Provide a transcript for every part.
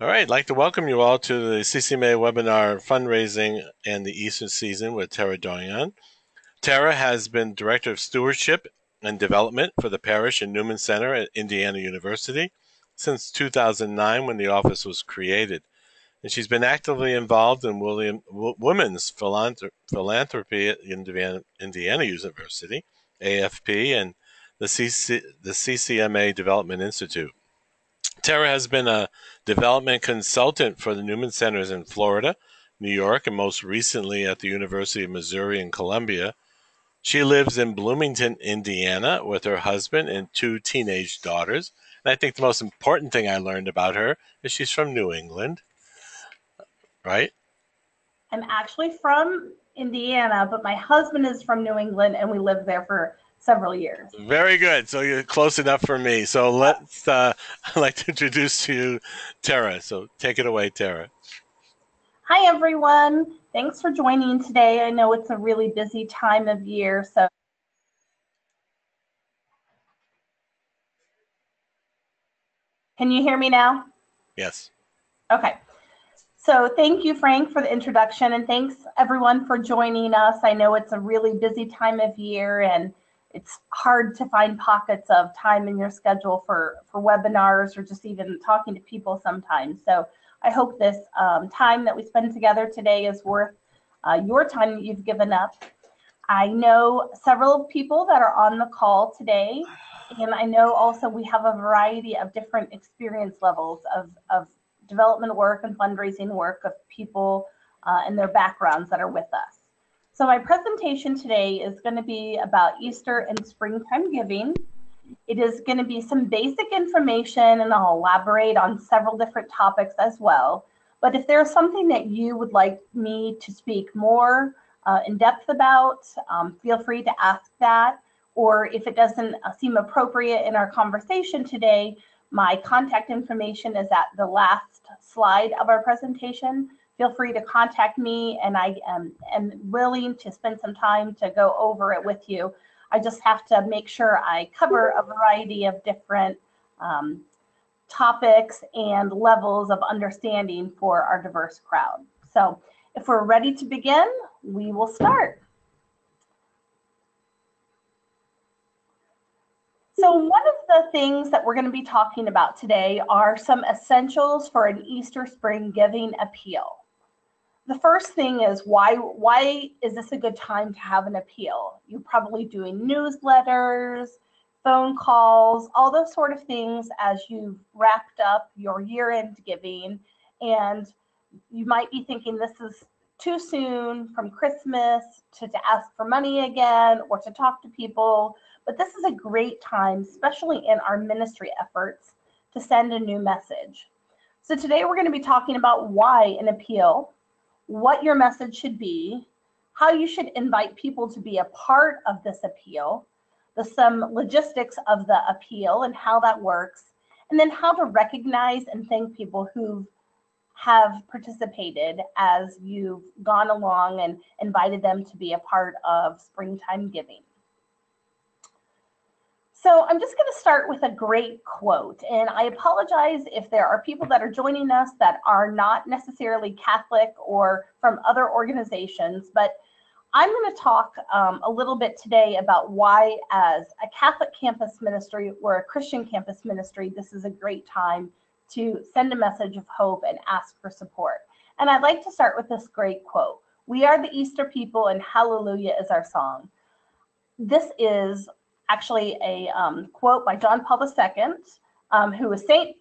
All right, I'd like to welcome you all to the CCMA webinar Fundraising and the Easter Season with Tara Doyon. Tara has been Director of Stewardship and Development for the Parish and Newman Center at Indiana University since 2009 when the office was created. And she's been actively involved in women's philanthropy at Indiana University, AFP, and the CCMA Development Institute. Tara has been a development consultant for the Newman Centers in Florida, New York, and most recently at the University of Missouri in Columbia. She lives in Bloomington, Indiana, with her husband and two teenage daughters. And I think the most important thing I learned about her is she's from New England, right? I'm actually from Indiana, but my husband is from New England, and we lived there for several years. Very good. So you're close enough for me. So I'd like to introduce to you Tara. So take it away, Tara. Hi, everyone. Thanks for joining today. I know it's a really busy time of year, so can you hear me now? Yes. Okay. So thank you, Frank, for the introduction, and thanks everyone for joining us. I know it's a really busy time of year, and it's hard to find pockets of time in your schedule for webinars or just even talking to people sometimes. So I hope this time that we spend together today is worth your time that you've given up. I know several people that are on the call today, and I know also we have a variety of different experience levels of development work and fundraising work of people and their backgrounds that are with us. So my presentation today is going to be about Easter and springtime giving. It is going to be some basic information, and I'll elaborate on several different topics as well. But if there's something that you would like me to speak more in depth about, feel free to ask that. Or if it doesn't seem appropriate in our conversation today, my contact information is at the last slide of our presentation. Feel free to contact me, and I am willing to spend some time to go over it with you. I just have to make sure I cover a variety of different topics and levels of understanding for our diverse crowd. So if we're ready to begin, we will start. So one of the things that we're going to be talking about today are some essentials for an Easter spring giving appeal. The first thing is why is this a good time to have an appeal? You're probably doing newsletters, phone calls, all those sort of things as you've wrapped up your year-end giving, and you might be thinking this is too soon from Christmas to ask for money again or to talk to people. But this is a great time, especially in our ministry efforts, to send a new message. So today we're going to be talking about why an appeal, what your message should be, how you should invite people to be a part of this appeal, some logistics of the appeal and how that works, and then how to recognize and thank people who have participated as you've gone along and invited them to be a part of springtime giving. So I'm just going to start with a great quote, and I apologize if there are people that are joining us that are not necessarily Catholic or from other organizations, but I'm going to talk a little bit today about why, as a Catholic campus ministry or a Christian campus ministry, this is a great time to send a message of hope and ask for support. And I'd like to start with this great quote. "We are the Easter people, and hallelujah is our song." This is actually a quote by John Paul II, who is Saint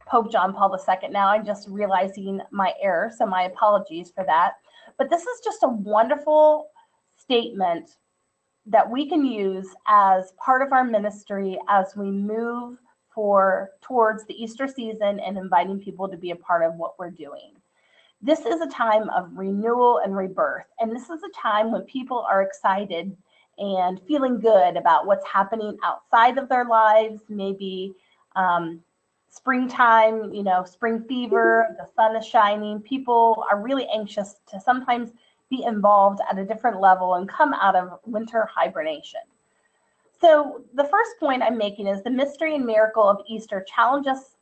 Pope John Paul II. Now I'm just realizing my error, so my apologies for that. But this is just a wonderful statement that we can use as part of our ministry as we move towards the Easter season and inviting people to be a part of what we're doing. This is a time of renewal and rebirth, and this is a time when people are excited and feeling good about what's happening outside of their lives, maybe springtime, spring fever, the sun is shining. People are really anxious to sometimes be involved at a different level and come out of winter hibernation. So the first point I'm making is the mystery and miracle of Easter challenge us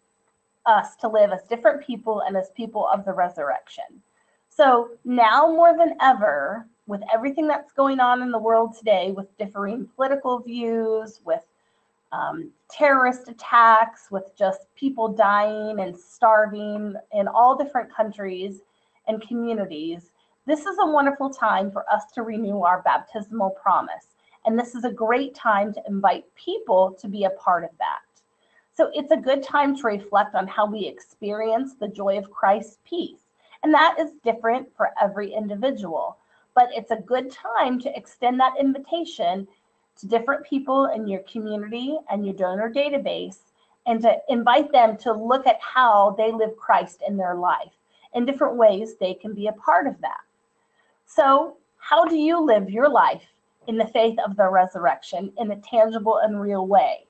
us to live as different people and as people of the resurrection. So now more than ever, with everything that's going on in the world today, with differing political views, with terrorist attacks, with just people dying and starving in all different countries and communities, this is a wonderful time for us to renew our baptismal promise. And this is a great time to invite people to be a part of that. So it's a good time to reflect on how we experience the joy of Christ's peace. And that is different for every individual. But it's a good time to extend that invitation to different people in your community and your donor database, and to invite them to look at how they live Christ in their life, in different ways they can be a part of that. So how do you live your life in the faith of the resurrection in a tangible and real way?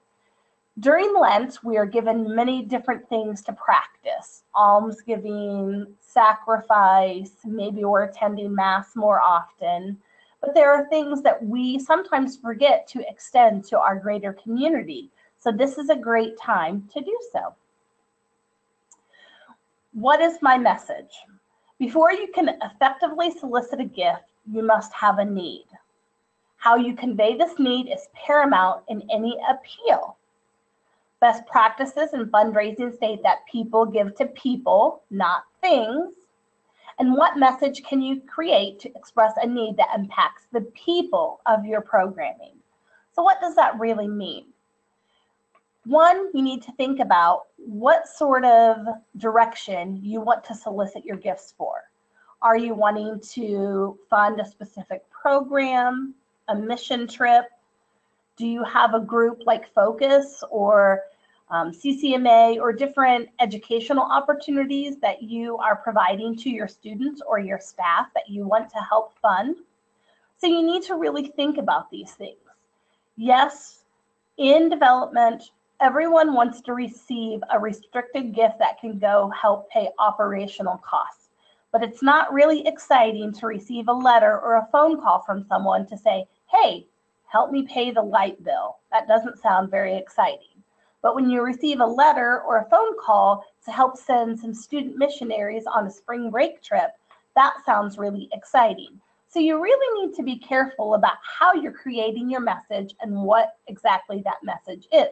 During Lent, we are given many different things to practice: almsgiving, sacrifice, maybe we're attending Mass more often. But there are things that we sometimes forget to extend to our greater community. So this is a great time to do so. What is my message? Before you can effectively solicit a gift, you must have a need. How you convey this need is paramount in any appeal. Best practices in fundraising state that people give to people, not things. And what message can you create to express a need that impacts the people of your programming? So what does that really mean? One, you need to think about what sort of direction you want to solicit your gifts for. Are you wanting to fund a specific program, a mission trip? Do you have a group like Focus or CCMA or different educational opportunities that you are providing to your students or your staff that you want to help fund? So you need to really think about these things. Yes, in development, everyone wants to receive a restricted gift that can go help pay operational costs. But it's not really exciting to receive a letter or a phone call from someone to say, hey, help me pay the light bill. That doesn't sound very exciting. But when you receive a letter or a phone call to help send some student missionaries on a spring break trip, that sounds really exciting. So you really need to be careful about how you're creating your message and what exactly that message is.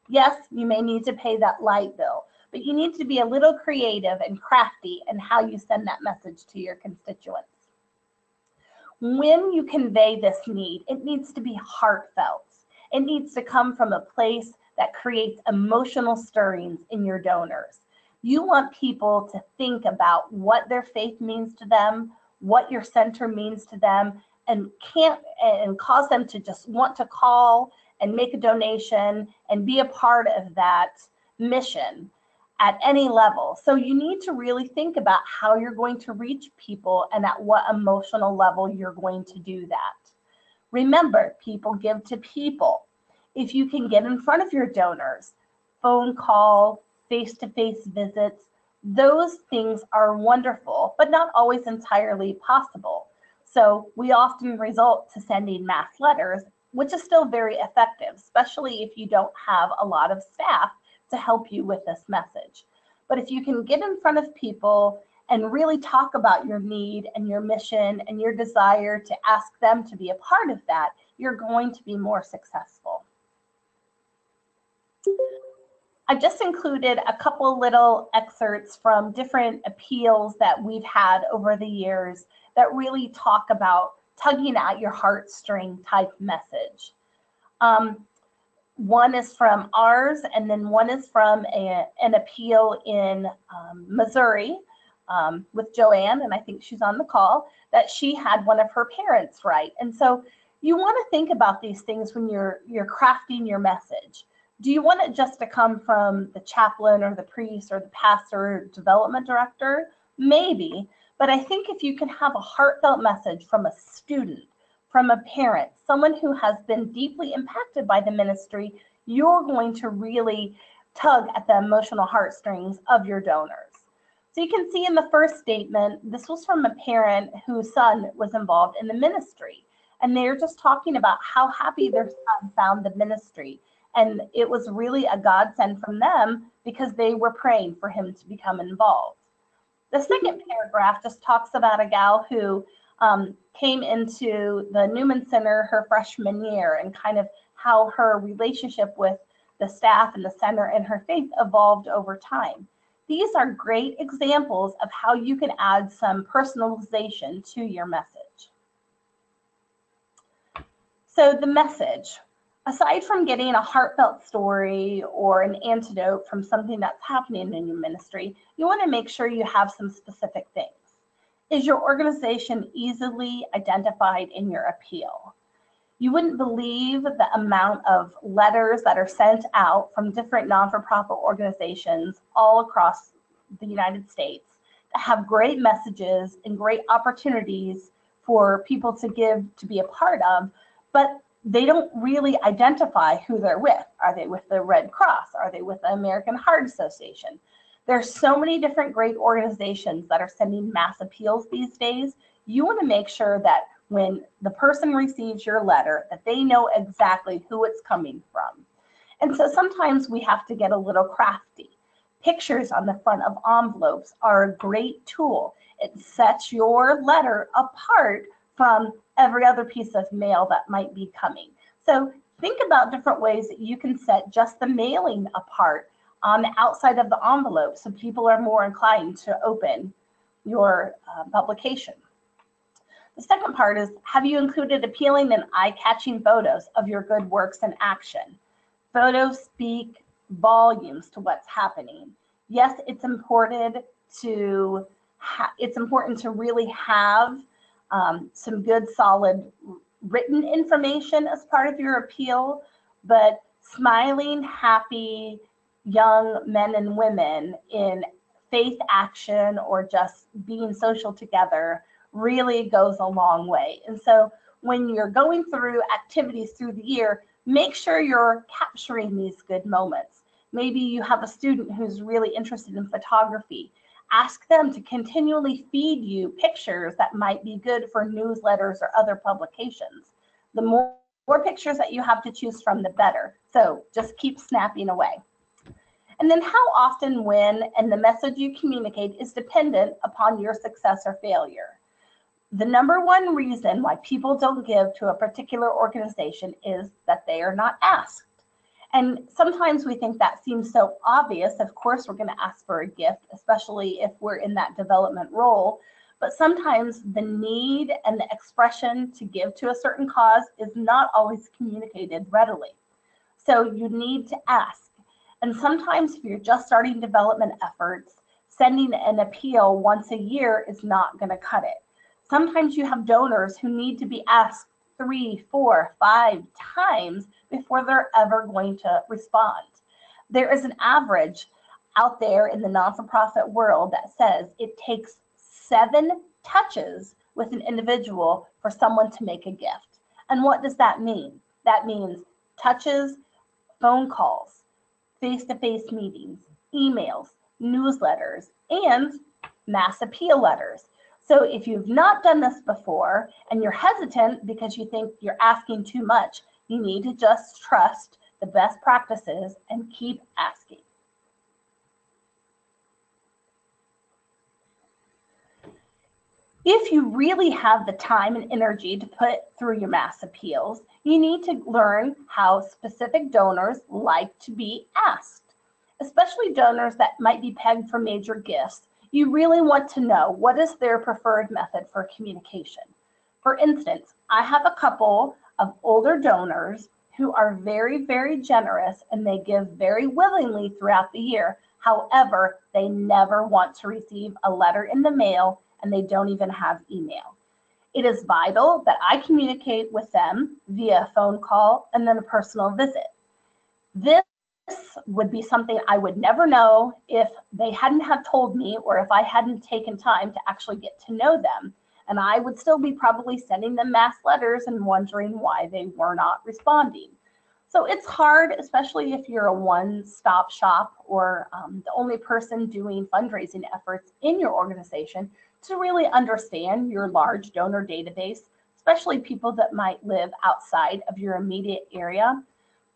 Yes, you may need to pay that light bill, but you need to be a little creative and crafty in how you send that message to your constituents. When you convey this need, it needs to be heartfelt. It needs to come from a place that creates emotional stirrings in your donors. You want people to think about what their faith means to them, what your center means to them, and cause them to just want to call and make a donation and be a part of that mission at any level. So you need to really think about how you're going to reach people and at what emotional level you're going to do that. Remember, people give to people. If you can get in front of your donors, phone call, face-to-face visits, those things are wonderful, but not always entirely possible. So we often resort to sending mass letters, which is still very effective, especially if you don't have a lot of staff to help you with this message. But if you can get in front of people and really talk about your need and your mission and your desire to ask them to be a part of that, you're going to be more successful. I've just included a couple little excerpts from different appeals that we've had over the years that really talk about tugging at your heartstring type message. One is from ours, and then one is from an appeal in Missouri with Joanne, and I think she's on the call, that she had one of her parents write. And so you want to think about these things when you're crafting your message. Do you want it just to come from the chaplain or the priest or the pastor or development director? Maybe, but I think if you can have a heartfelt message from a student, from a parent, someone who has been deeply impacted by the ministry, you're going to really tug at the emotional heartstrings of your donors. So you can see in the first statement, this was from a parent whose son was involved in the ministry. And they're just talking about how happy their son found the ministry And it was really a godsend from them because they were praying for him to become involved. The second paragraph just talks about a gal who came into the Newman Center her freshman year, and kind of how her relationship with the staff and the center and her faith evolved over time. These are great examples of how you can add some personalization to your message. So the message, aside from getting a heartfelt story or an antidote from something that's happening in your ministry, you want to make sure you have some specific things. Is your organization easily identified in your appeal? You wouldn't believe the amount of letters that are sent out from different non-for-profit organizations all across the United States that have great messages and great opportunities for people to give, to be a part of, but they don't really identify who they're with. Are they with the Red Cross? Are they with the American Heart Association? There's so many different great organizations that are sending mass appeals these days. You want to make sure that when the person receives your letter, that they know exactly who it's coming from. And so sometimes we have to get a little crafty. Pictures on the front of envelopes are a great tool. It sets your letter apart from every other piece of mail that might be coming. So think about different ways that you can set just the mailing apart on the outside of the envelope so people are more inclined to open your publication. The second part is, have you included appealing and eye-catching photos of your good works in action? Photos speak volumes to what's happening. Yes, it's important to really have some good, solid written information as part of your appeal, but smiling, happy young men and women in faith action or just being social together really goes a long way. And so when you're going through activities through the year, make sure you're capturing these good moments. Maybe you have a student who's really interested in photography. Ask them to continually feed you pictures that might be good for newsletters or other publications. The more pictures that you have to choose from, the better. So just keep snapping away. And then how often, when, and the message you communicate is dependent upon your success or failure. The number one reason why people don't give to a particular organization is that they are not asked. And sometimes we think that seems so obvious. Of course, we're going to ask for a gift, especially if we're in that development role. But sometimes the need and the expression to give to a certain cause is not always communicated readily. So you need to ask. And sometimes if you're just starting development efforts, sending an appeal once a year is not going to cut it. Sometimes you have donors who need to be asked 3, 4, 5 times before they're ever going to respond. There is an average out there in the non-for-profit world that says it takes 7 touches with an individual for someone to make a gift. And what does that mean? That means touches, phone calls, face-to-face meetings, emails, newsletters, and mass appeal letters. So if you've not done this before and you're hesitant because you think you're asking too much, you need to just trust the best practices and keep asking. If you really have the time and energy to put through your mass appeals, you need to learn how specific donors like to be asked, especially donors that might be pegged for major gifts. You really want to know what is their preferred method for communication. For instance, I have a couple of older donors who are very, very generous and they give very willingly throughout the year. However, they never want to receive a letter in the mail and they don't even have email. It is vital that I communicate with them via phone call and then a personal visit. This would be something I would never know if they hadn't have told me or if I hadn't taken time to actually get to know them. And I would still be probably sending them mass letters and wondering why they were not responding. So it's hard, especially if you're a one-stop shop or the only person doing fundraising efforts in your organization, to really understand your large donor database, especially people that might live outside of your immediate area.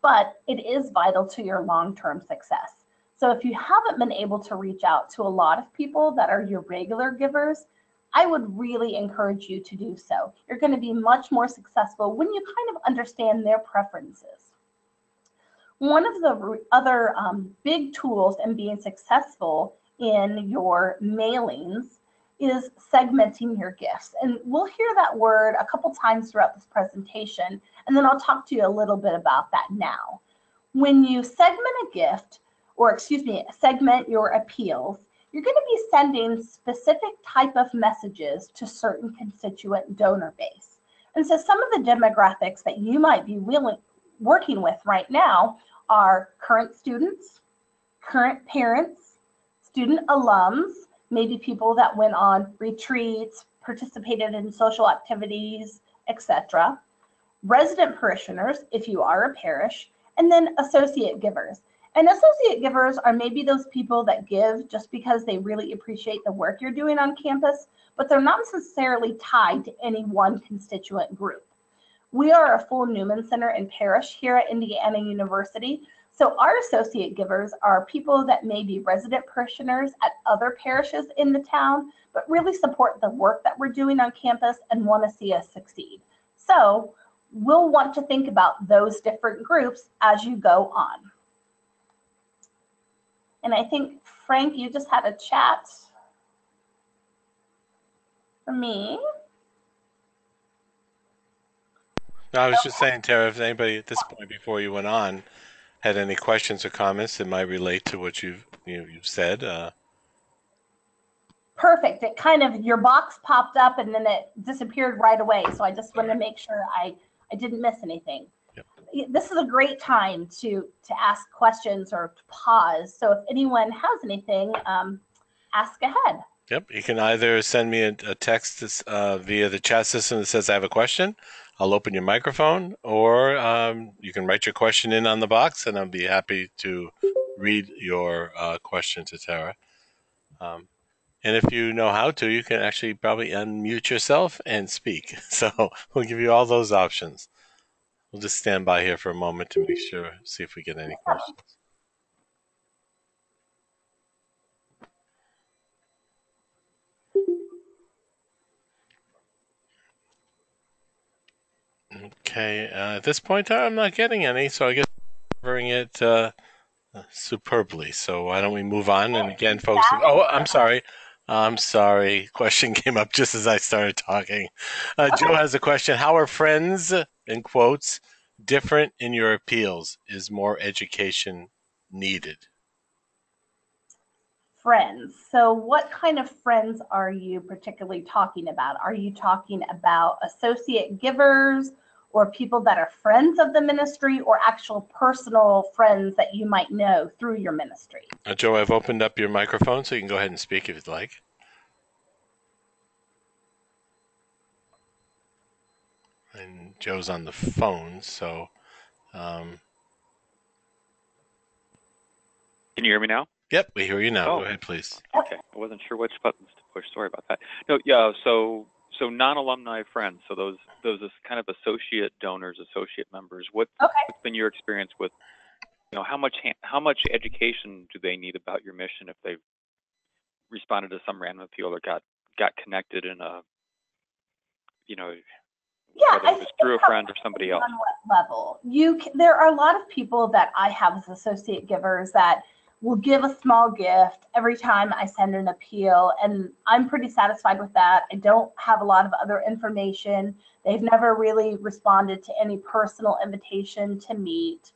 but it is vital to your long-term success. So if you haven't been able to reach out to a lot of people that are your regular givers, I would really encourage you to do so. You're going to be much more successful when you kind of understand their preferences. One of the other big tools in being successful in your mailings is segmenting your gifts. And we'll hear that word a couple times throughout this presentation, and then I'll talk to you a little bit about that now. When you segment a gift, or segment your appeals, you're going to be sending specific type of messages to certain constituent donor base. And so some of the demographics that you might be working with right now are current students, current parents, student alums, maybe people that went on retreats, participated in social activities, etc., resident parishioners, if you are a parish, and then associate givers. And associate givers are maybe those people that give just because they really appreciate the work you're doing on campus, but they're not necessarily tied to any one constituent group. We are a full Newman Center and parish here at Indiana University. So our associate givers are people that may be resident parishioners at other parishes in the town, but really support the work that we're doing on campus and want to see us succeed. So we'll want to think about those different groups as you go on. And I think, Frank, you just had a chat for me. No, I was just saying, Tara, if anybody at this point before you went on had any questions or comments that might relate to what you've said. Perfect. It kind of, your box popped up and then it disappeared right away. So I just wanted to make sure I didn't miss anything. Yep. This is a great time to ask questions or to pause. So if anyone has anything, ask ahead. Yep, you can either send me a text via the chat system that says I have a question. I'll open your microphone, or you can write your question in on the box, and I'll be happy to read your question to Tara. And if you know how to, you can actually probably unmute yourself and speak. So we'll give you all those options. We'll just stand by here for a moment to make sure, see if we get any questions. Okay, at this point, I'm not getting any, so I guess we're covering it superbly. So why don't we move on? And again, folks, oh, I'm sorry. I'm sorry. Question came up just as I started talking. Joe has a question. How are friends, in quotes, different in your appeals? Is more education needed? Friends. So what kind of friends are you particularly talking about? Are you talking about associate givers or people that are friends of the ministry or actual personal friends that you might know through your ministry? Joe, I've opened up your microphone so you can go ahead and speak if you'd like. And Joe's on the phone, so... Can you hear me now? Yep, we hear you now. Oh. Go ahead, please. Okay, I wasn't sure which buttons to push. Sorry about that. No, yeah. So non-alumni friends. So those kind of associate donors, associate members. What's been your experience with? How much education do they need about your mission if they've responded to some random appeal or got connected in a, whether it was through a friend or somebody else. On what level? There are a lot of people that I have as associate givers that will give a small gift every time I send an appeal, and I'm pretty satisfied with that. I don't have a lot of other information. They've never really responded to any personal invitation to meet.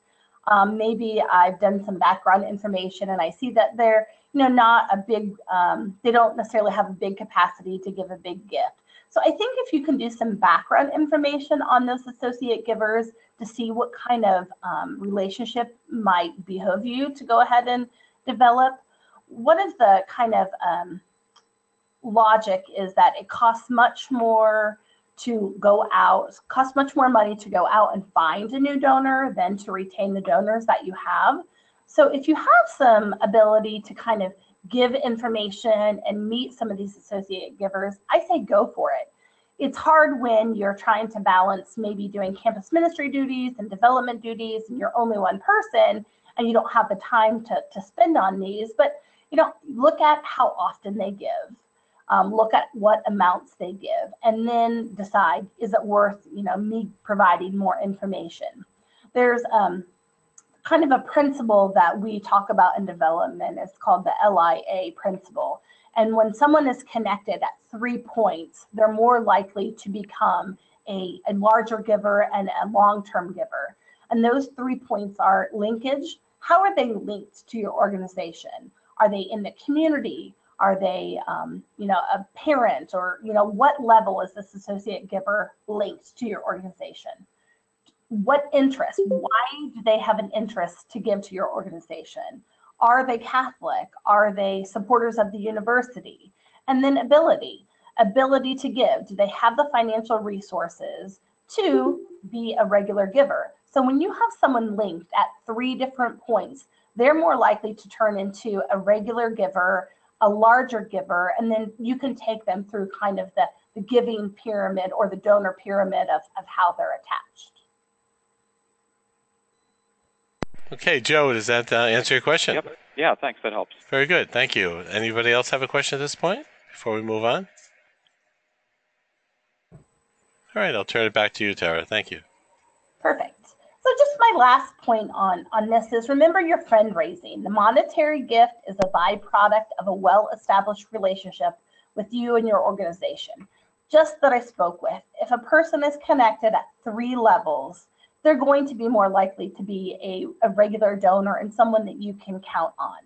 Maybe I've done some background information and I see that they're not a big, they don't necessarily have a big capacity to give a big gift. So I think if you can do some background information on those associate givers to see what kind of relationship might behoove you to go ahead and develop, what is the kind of logic is that it costs much more to go out, costs much more money to go out and find a new donor than to retain the donors that you have. So if you have some ability to kind of give information and meet some of these associate givers, I say go for it. it's hard when you're trying to balance maybe doing campus ministry duties and development duties and you're only one person and you don't have the time to spend on these. But look at how often they give. Look at what amounts they give, and then decide, is it worth me providing more information? There's kind of a principle that we talk about in development. It's called the LIA principle. And when someone is connected at 3 points, they're more likely to become a larger giver and a long-term giver. And those 3 points are linkage. How are they linked to your organization? Are they in the community? Are they, a parent? Or, what level is this associate giver linked to your organization? What interest? Why do they have an interest to give to your organization? Are they Catholic? Are they supporters of the university? And then ability to give. Do they have the financial resources to be a regular giver? So when you have someone linked at 3 different points, they're more likely to turn into a regular giver, a larger giver, and then you can take them through kind of the giving pyramid or the donor pyramid of how they're attached. Okay, Joe, does that answer your question? Yep. Yeah, thanks. That helps. Very good. Thank you. Anybody else have a question at this point before we move on? All right, I'll turn it back to you, Tara. Thank you. Perfect. So just my last point on this is, remember your fundraising. The monetary gift is a byproduct of a well-established relationship with you and your organization. Just that I spoke with. If a person is connected at 3 levels, they're going to be more likely to be a regular donor and someone that you can count on.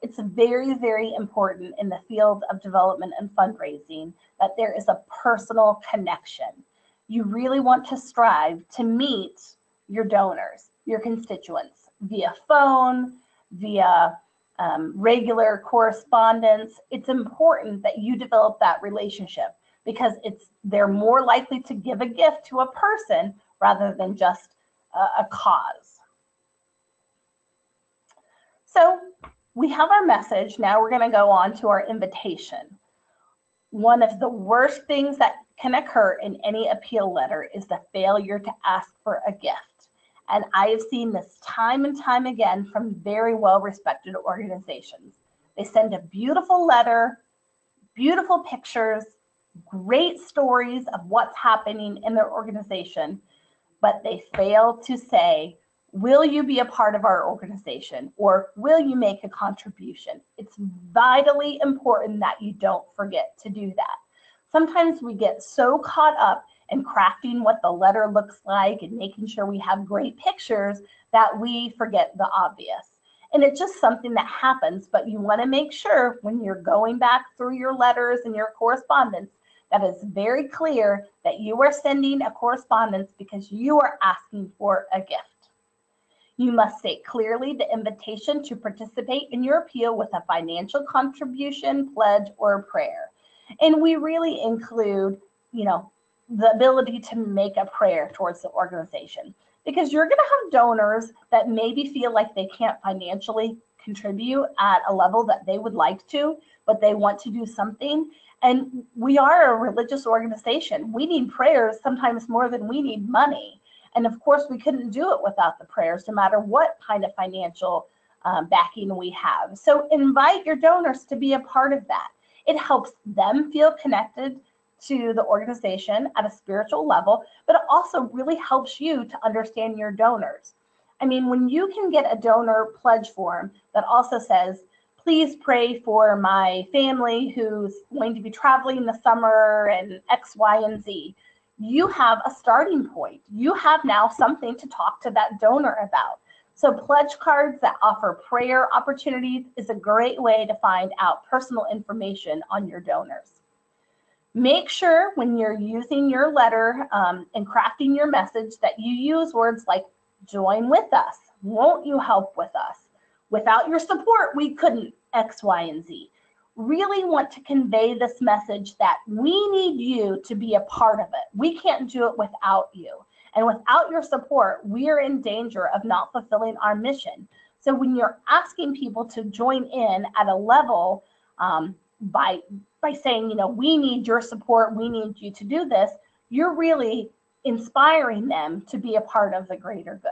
It's very, very important in the field of development and fundraising that there is a personal connection. You really want to strive to meet your donors, your constituents, via phone, via regular correspondence. It's important that you develop that relationship because they're more likely to give a gift to a person rather than just a cause. So we have our message. Now we're going to go on to our invitation. One of the worst things that can occur in any appeal letter is the failure to ask for a gift. And I have seen this time and time again from very well-respected organizations. They send a beautiful letter, beautiful pictures, great stories of what's happening in their organization, but they fail to say, will you be a part of our organization, or will you make a contribution? It's vitally important that you don't forget to do that. Sometimes we get so caught up in crafting what the letter looks like and making sure we have great pictures that we forget the obvious. And it's just something that happens, but you want to make sure when you're going back through your letters and your correspondence that it's very clear that you are sending a correspondence because you are asking for a gift. You must state clearly the invitation to participate in your appeal with a financial contribution, pledge, or prayer. And we really include, the ability to make a prayer towards the organization, because you're going to have donors that maybe feel like they can't financially contribute at a level that they would like to, but they want to do something. And we are a religious organization. We need prayers sometimes more than we need money. And of course, we couldn't do it without the prayers, no matter what kind of financial backing we have. So invite your donors to be a part of that. It helps them feel connected to the organization at a spiritual level, but it also really helps you to understand your donors. I mean, when you can get a donor pledge form that also says, please pray for my family who's going to be traveling this summer and X, Y, and Z, you have a starting point. You have now something to talk to that donor about. So pledge cards that offer prayer opportunities is a great way to find out personal information on your donors. Make sure when you're using your letter and crafting your message that you use words like join with us. Won't you help with us? Without your support, we couldn't X, Y, and Z. Really want to convey this message that we need you to be a part of it. We can't do it without you. And without your support, we are in danger of not fulfilling our mission. So when you're asking people to join in at a level by by saying, we need your support, we need you to do this, you're really inspiring them to be a part of the greater good.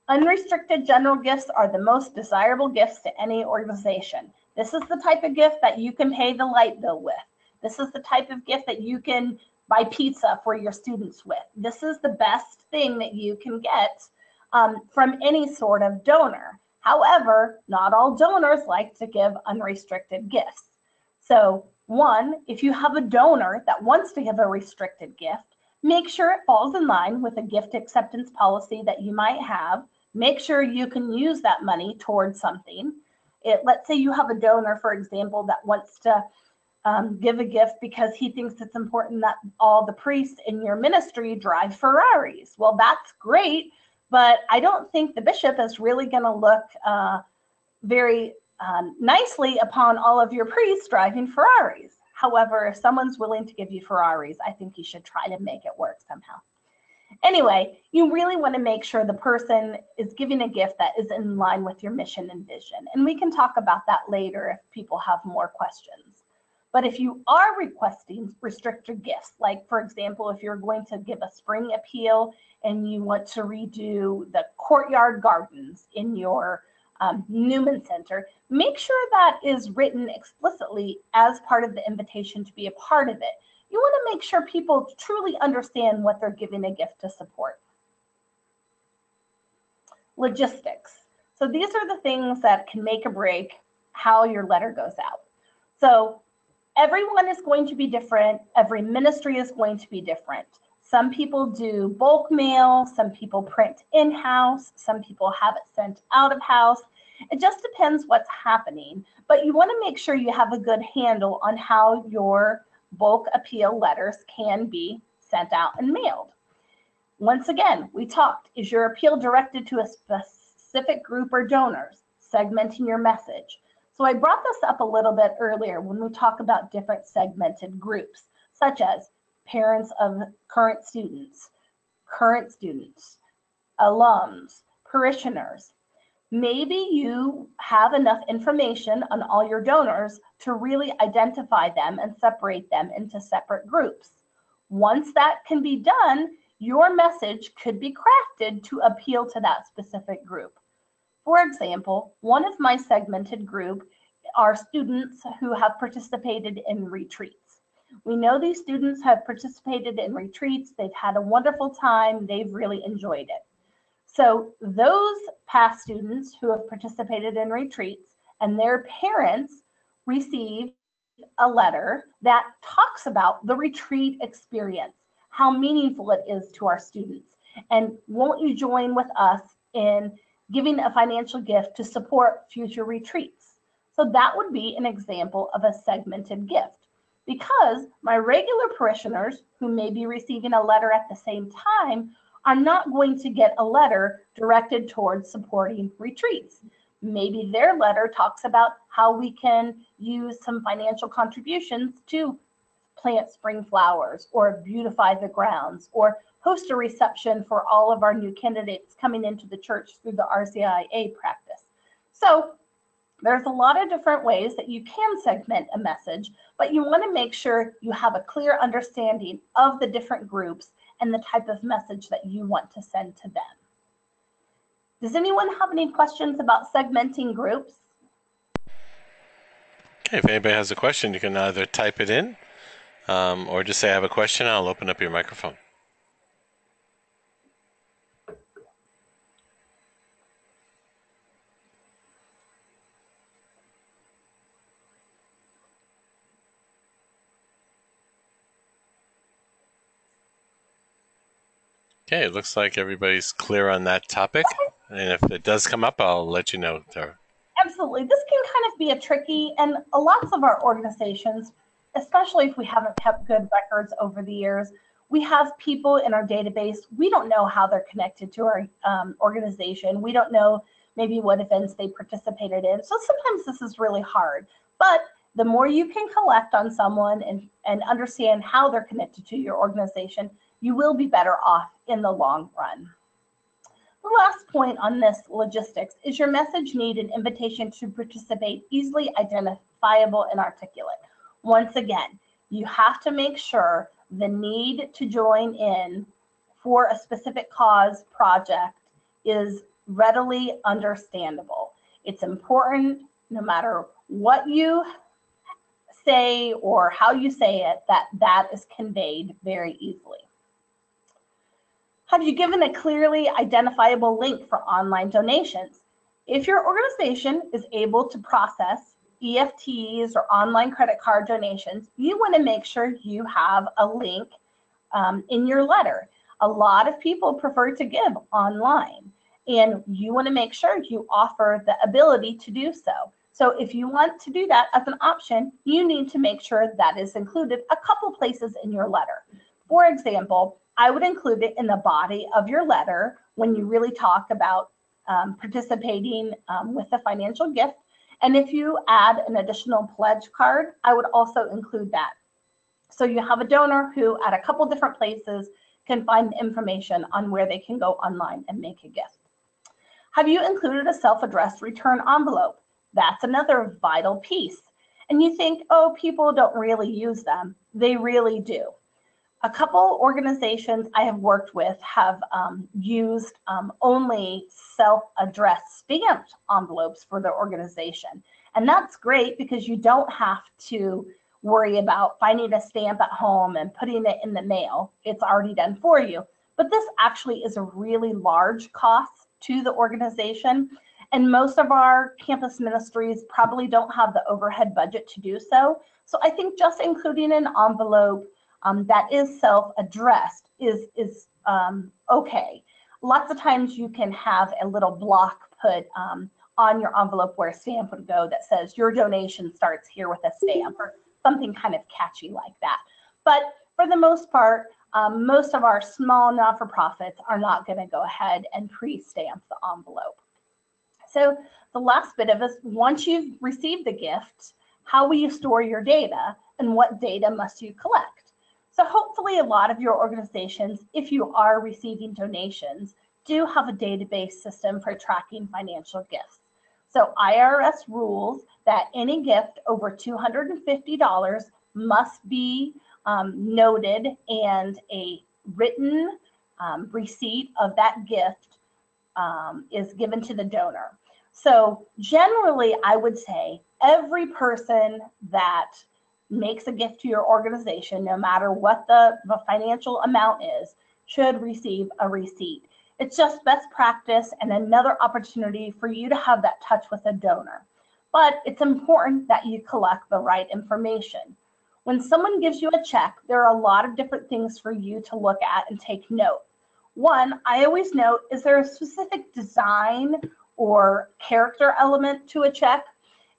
Unrestricted general gifts are the most desirable gifts to any organization. This is the type of gift that you can pay the light bill with. This is the type of gift that you can buy pizza for your students with. This is the best thing that you can get from any sort of donor. However, not all donors like to give unrestricted gifts. So one, if you have a donor that wants to give a restricted gift, make sure it falls in line with a gift acceptance policy that you might have. Make sure you can use that money towards something. Let's say you have a donor, for example, that wants to give a gift because he thinks it's important that all the priests in your ministry drive Ferraris. Well, that's great, but I don't think the bishop is really going to look very nicely upon all of your priests driving Ferraris. However, if someone's willing to give you Ferraris, I think you should try to make it work somehow. Anyway, you really want to make sure the person is giving a gift that is in line with your mission and vision. And we can talk about that later if people have more questions. But if you are requesting restricted gifts, like for example, if you're going to give a spring appeal and you want to redo the courtyard gardens in your Newman Center, make sure that is written explicitly as part of the invitation to be a part of it. You want to make sure people truly understand what they're giving a gift to support. Logistics. So these are the things that can make or break how your letter goes out. So everyone is going to be different. Every ministry is going to be different. Some people do bulk mail, some people print in-house, some people have it sent out of house. It just depends what's happening, but you want to make sure you have a good handle on how your bulk appeal letters can be sent out and mailed. Once again, we talked, is your appeal directed to a specific group or donors? Segmenting your message. So I brought this up a little bit earlier when we talk about different segmented groups, such as parents of current students, alums, parishioners. Maybe you have enough information on all your donors to really identify them and separate them into separate groups. Once that can be done, your message could be crafted to appeal to that specific group. For example, one of my segmented group are students who have participated in retreats. We know these students have participated in retreats, they've had a wonderful time, they've really enjoyed it. So those past students who have participated in retreats and their parents receive a letter that talks about the retreat experience, how meaningful it is to our students. And won't you join with us in giving a financial gift to support future retreats? So that would be an example of a segmented gift, because my regular parishioners who may be receiving a letter at the same time are not going to get a letter directed towards supporting retreats. Maybe their letter talks about how we can use some financial contributions to plant spring flowers or beautify the grounds or host a reception for all of our new candidates coming into the church through the RCIA practice. So there's a lot of different ways that you can segment a message, but you want to make sure you have a clear understanding of the different groups and the type of message that you want to send to them. Does anyone have any questions about segmenting groups? Okay, if anybody has a question, you can either type it in or just say, I have a question. I'll open up your microphone. Okay, it looks like everybody's clear on that topic. And if it does come up, I'll let you know, Tara. Absolutely. This can kind of be a tricky, and lots of our organizations, especially if we haven't kept good records over the years, we have people in our database. We don't know how they're connected to our organization. We don't know maybe what events they participated in. So sometimes this is really hard. But the more you can collect on someone and understand how they're connected to your organization, you will be better off in the long run. The last point on this logistics is your message need an invitation to participate easily identifiable and articulate. Once again, you have to make sure the need to join in for a specific cause project is readily understandable. It's important, no matter what you say or how you say it, that that is conveyed very easily. Have you given a clearly identifiable link for online donations? If your organization is able to process EFTs or online credit card donations, you want to make sure you have a link in your letter. A lot of people prefer to give online, and you want to make sure you offer the ability to do so. So if you want to do that as an option, you need to make sure that is included a couple places in your letter. For example, I would include it in the body of your letter when you really talk about participating with a financial gift. And if you add an additional pledge card, I would also include that. So you have a donor who at a couple different places can find information on where they can go online and make a gift. Have you included a self-addressed return envelope? That's another vital piece. And you think, oh, people don't really use them. They really do. A couple organizations I have worked with have used only self-addressed stamped envelopes for their organization. And that's great because you don't have to worry about finding a stamp at home and putting it in the mail. It's already done for you. But this actually is a really large cost to the organization. And most of our campus ministries probably don't have the overhead budget to do so. So I think just including an envelope that is self-addressed is okay. Lots of times you can have a little block put on your envelope where a stamp would go that says your donation starts here with a stamp or something kind of catchy like that. But for the most part, most of our small not-for-profits are not going to go ahead and pre-stamp the envelope. So the last bit of this, once you've received the gift, how will you store your data and what data must you collect? So hopefully a lot of your organizations, if you are receiving donations, do have a database system for tracking financial gifts. So IRS rules that any gift over $250 must be noted and a written receipt of that gift is given to the donor. So generally, I would say every person that makes a gift to your organization, no matter what the financial amount is, should receive a receipt. It's just best practice and another opportunity for you to have that touch with a donor. But it's important that you collect the right information. When someone gives you a check, there are a lot of different things for you to look at and take note. One, I always note, is there a specific design or character element to a check?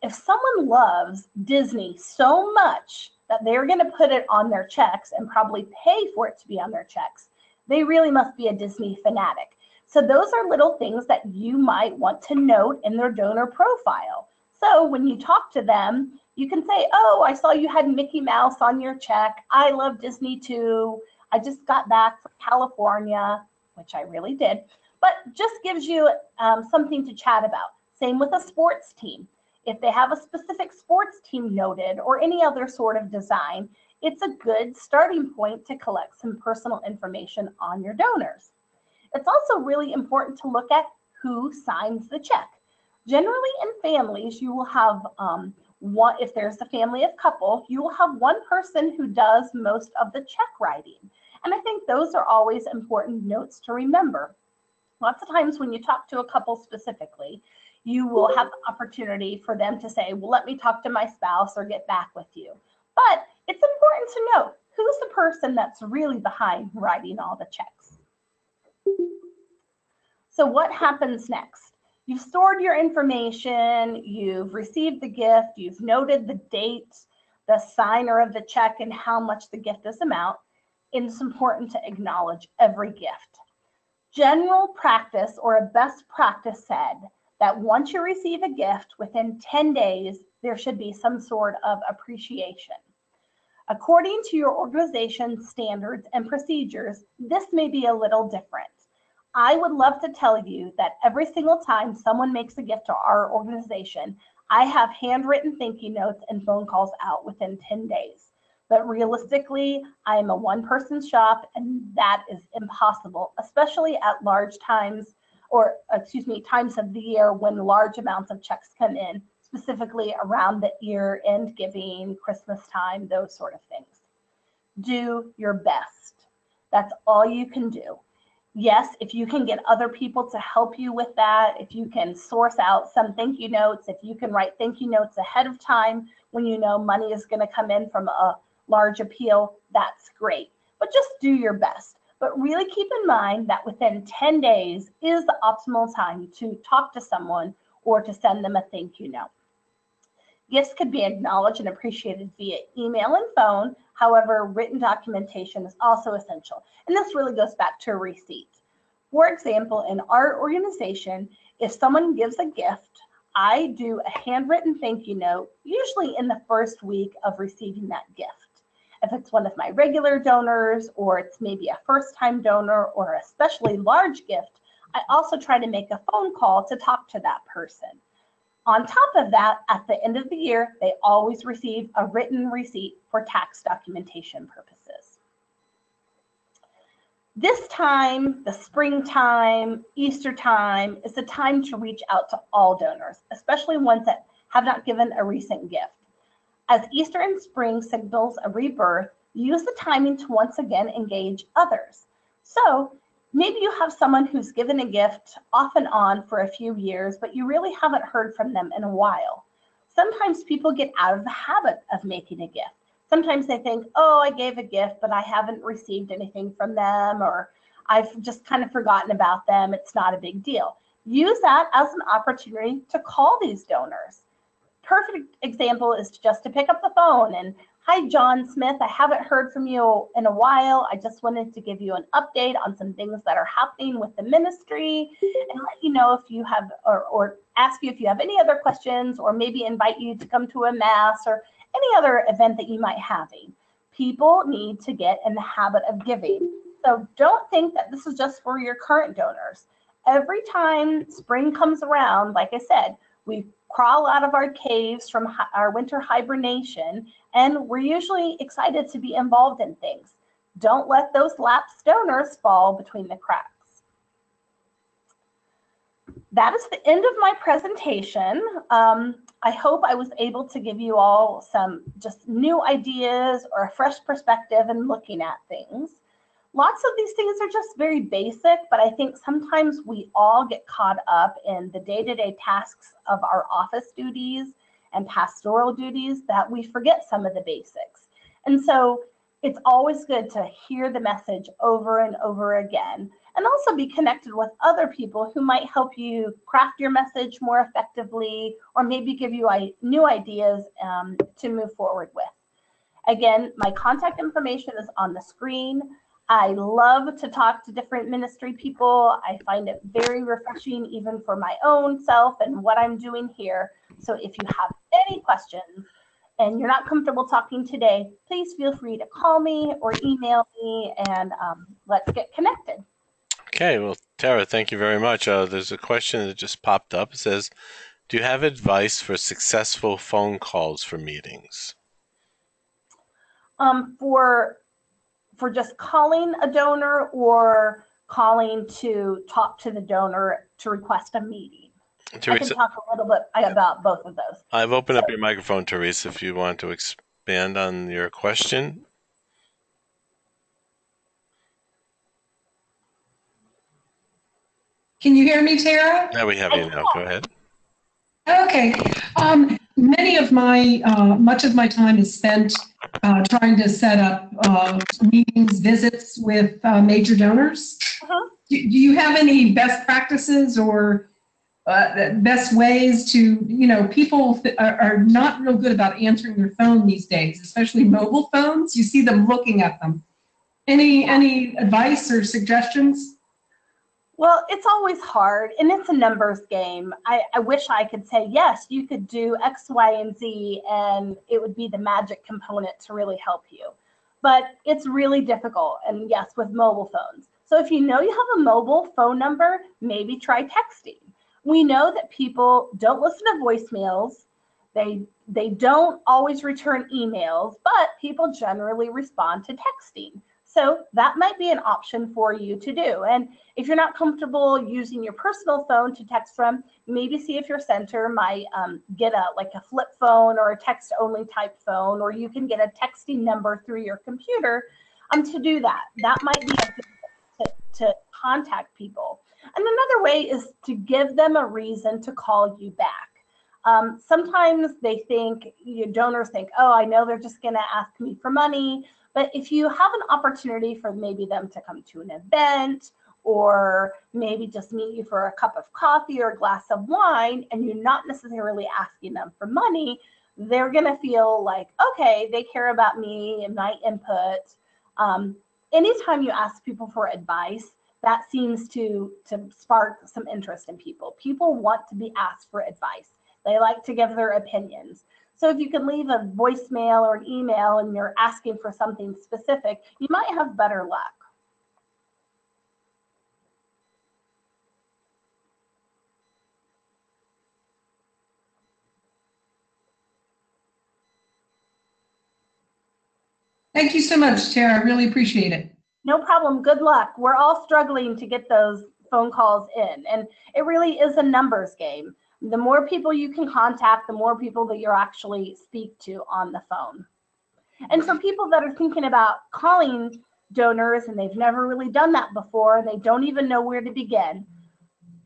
If someone loves Disney so much that they're going to put it on their checks and probably pay for it to be on their checks, they really must be a Disney fanatic. So those are little things that you might want to note in their donor profile. So when you talk to them, you can say, oh, I saw you had Mickey Mouse on your check. I love Disney too. I just got back from California, which I really did, but just gives you something to chat about. Same with a sports team. If they have a specific sports team noted or any other sort of design, it's a good starting point to collect some personal information on your donors. It's also really important to look at who signs the check. Generally in families, you will have one, if there's a family of couple, you will have one person who does most of the check writing. And I think those are always important notes to remember. Lots of times when you talk to a couple specifically, you will have the opportunity for them to say, well, let me talk to my spouse or get back with you. But it's important to know who's the person that's really behind writing all the checks. So what happens next? You've stored your information, you've received the gift, you've noted the date, the signer of the check, and how much the gift is amount. It's important to acknowledge every gift. General practice or a best practice said that once you receive a gift, within 10 days, there should be some sort of appreciation. According to your organization's standards and procedures, this may be a little different. I would love to tell you that every single time someone makes a gift to our organization, I have handwritten thank you notes and phone calls out within 10 days. But realistically, I am a one-person shop, and that is impossible, especially at large times, or excuse me, times of the year when large amounts of checks come in, specifically around the year-end giving, Christmas time, those sort of things. Do your best. That's all you can do. Yes, if you can get other people to help you with that, if you can source out some thank you notes, if you can write thank you notes ahead of time when you know money is going to come in from a large appeal, that's great. But just do your best. But really keep in mind that within 10 days is the optimal time to talk to someone or to send them a thank you note. Gifts could be acknowledged and appreciated via email and phone. However, written documentation is also essential. And this really goes back to a receipt. For example, in our organization, if someone gives a gift, I do a handwritten thank you note, usually in the first week of receiving that gift. If it's one of my regular donors, or it's maybe a first-time donor or a especially large gift, I also try to make a phone call to talk to that person. On top of that, at the end of the year, they always receive a written receipt for tax documentation purposes. This time, the springtime, Easter time, is the time to reach out to all donors, especially ones that have not given a recent gift. As Easter and spring signals a rebirth, use the timing to once again engage others. So maybe you have someone who's given a gift off and on for a few years, but you really haven't heard from them in a while. Sometimes people get out of the habit of making a gift. Sometimes they think, oh, I gave a gift, but I haven't received anything from them, or I've just kind of forgotten about them. It's not a big deal. Use that as an opportunity to call these donors. Perfect example is just to pick up the phone and, hi, John Smith, I haven't heard from you in a while. I just wanted to give you an update on some things that are happening with the ministry and let you know if you have, or ask you if you have any other questions, or maybe invite you to come to a mass or any other event that you might have. People need to get in the habit of giving. So don't think that this is just for your current donors. Every time spring comes around, like I said, we crawl out of our caves from our winter hibernation, and we're usually excited to be involved in things. Don't let those lapsed donors fall between the cracks. That is the end of my presentation. I hope I was able to give you all some just new ideas or a fresh perspective in looking at things. Lots of these things are just very basic, but I think sometimes we all get caught up in the day-to-day tasks of our office duties and pastoral duties that we forget some of the basics. And so it's always good to hear the message over and over again, and also be connected with other people who might help you craft your message more effectively, or maybe give you new ideas to move forward with. Again, my contact information is on the screen. I love to talk to different ministry people. I find it very refreshing, even for my own self and what I'm doing here. So if you have any questions and you're not comfortable talking today, please feel free to call me or email me, and let's get connected. Okay, well, Tara, thank you very much. There's a question that just popped up. It says, do you have advice for successful phone calls for meetings? For just calling a donor, or calling to talk to the donor to request a meeting? Teresa, I can talk a little bit about both of those. I've opened up your microphone, Teresa, if you want to expand on your question. Can you hear me, Tara? Now we have you now. Go ahead. Okay. Much of my time is spent trying to set up meetings, visits with major donors. Do you have any best practices or best ways to, people are not real good about answering their phone these days, especially mobile phones. You see them looking at them. Any advice or suggestions? Well, it's always hard, and it's a numbers game. I wish I could say, yes, you could do X, Y, and Z, and it would be the magic component to really help you. But it's really difficult, and yes, with mobile phones. So if you know you have a mobile phone number, maybe try texting. We know that people don't listen to voicemails. They don't always return emails, but people generally respond to texting. So that might be an option for you to do. And if you're not comfortable using your personal phone to text from, maybe see if your center might get a flip phone or a text only type phone, or you can get a texting number through your computer to do that. That might be a good way to contact people. And another way is to give them a reason to call you back. Sometimes donors think, oh, I know they're just going to ask me for money. But if you have an opportunity for maybe them to come to an event, or maybe just meet you for a cup of coffee or a glass of wine, and you're not necessarily asking them for money, they're going to feel like, okay, they care about me and my input. Anytime you ask people for advice, that seems to spark some interest in people. People want to be asked for advice. They like to give their opinions. So if you can leave a voicemail or an email and you're asking for something specific, you might have better luck. Thank you so much, Tara. I really appreciate it. No problem. Good luck. We're all struggling to get those phone calls in, and it really is a numbers game. The more people you can contact, the more people that you actually speak to on the phone. And for people that are thinking about calling donors and they've never really done that before and they don't even know where to begin,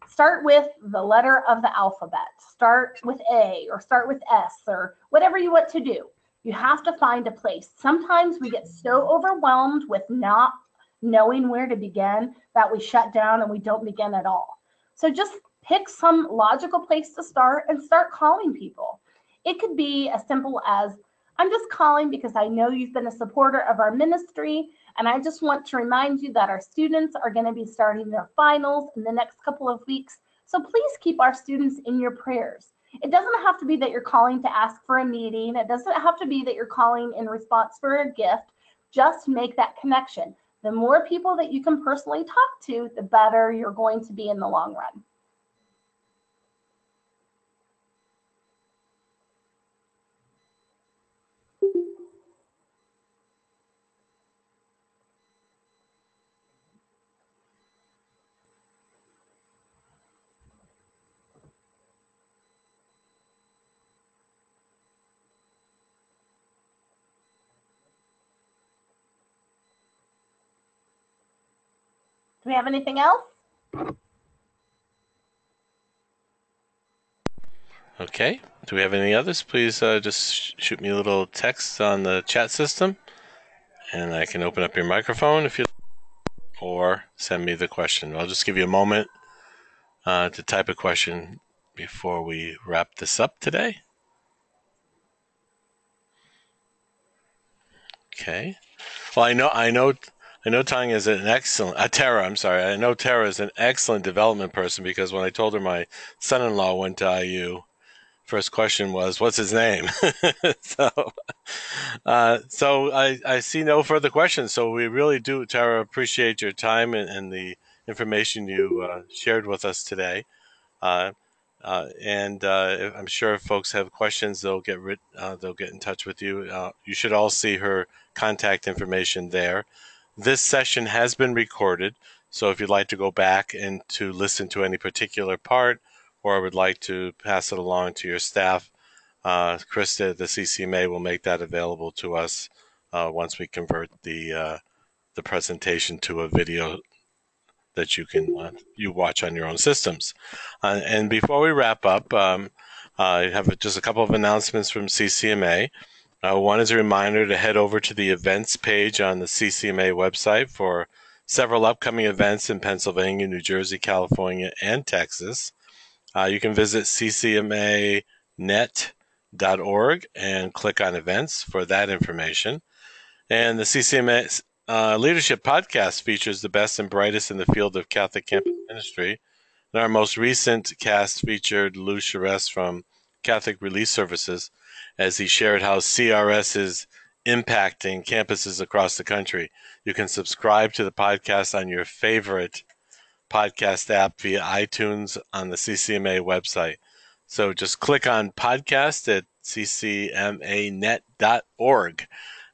start with the letter of the alphabet. Start with A or start with S or whatever you want to do. You have to find a place. Sometimes we get so overwhelmed with not knowing where to begin that we shut down and we don't begin at all. So just pick some logical place to start and start calling people. It could be as simple as, I'm just calling because I know you've been a supporter of our ministry, and I just want to remind you that our students are going to be starting their finals in the next couple of weeks. So please keep our students in your prayers. It doesn't have to be that you're calling to ask for a meeting. It doesn't have to be that you're calling in response for a gift. Just make that connection. The more people that you can personally talk to, the better you're going to be in the long run. Do we have anything else? Okay. Do we have any others? Please just shoot me a little text on the chat system, and I can open up your microphone if you like, or send me the question. I'll just give you a moment to type a question before we wrap this up today. Okay. Well, I know Tanya is an excellent Tara. I'm sorry. I know Tara is an excellent development person because when I told her my son-in-law went to IU, first question was, "What's his name?" so I see no further questions. So we really do, Tara, appreciate your time and the information you shared with us today. And I'm sure if folks have questions, they'll get in touch with you. You should all see her contact information there. This session has been recorded, so if you'd like to go back and to listen to any particular part, or would like to pass it along to your staff, Krista at the CCMA will make that available to us once we convert the presentation to a video that you can you watch on your own systems. And before we wrap up, I have just a couple of announcements from CCMA. One is a reminder to head over to the events page on the CCMA website for several upcoming events in Pennsylvania, New Jersey, California, and Texas. You can visit ccmanet.org and click on events for that information. And the CCMA Leadership Podcast features the best and brightest in the field of Catholic campus ministry. And our most recent cast featured Lou Charest from Catholic Relief Services as he shared how CRS is impacting campuses across the country. You can subscribe to the podcast on your favorite podcast app via iTunes on the CCMA website. So just click on podcast at ccmanet.org.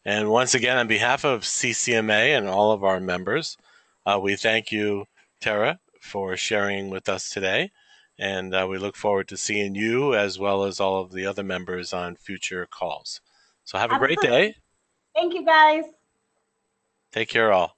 And once again, on behalf of CCMA and all of our members, we thank you, Tara, for sharing with us today. And we look forward to seeing you as well as all of the other members on future calls. So have a great day. Thank you, guys. Take care, all.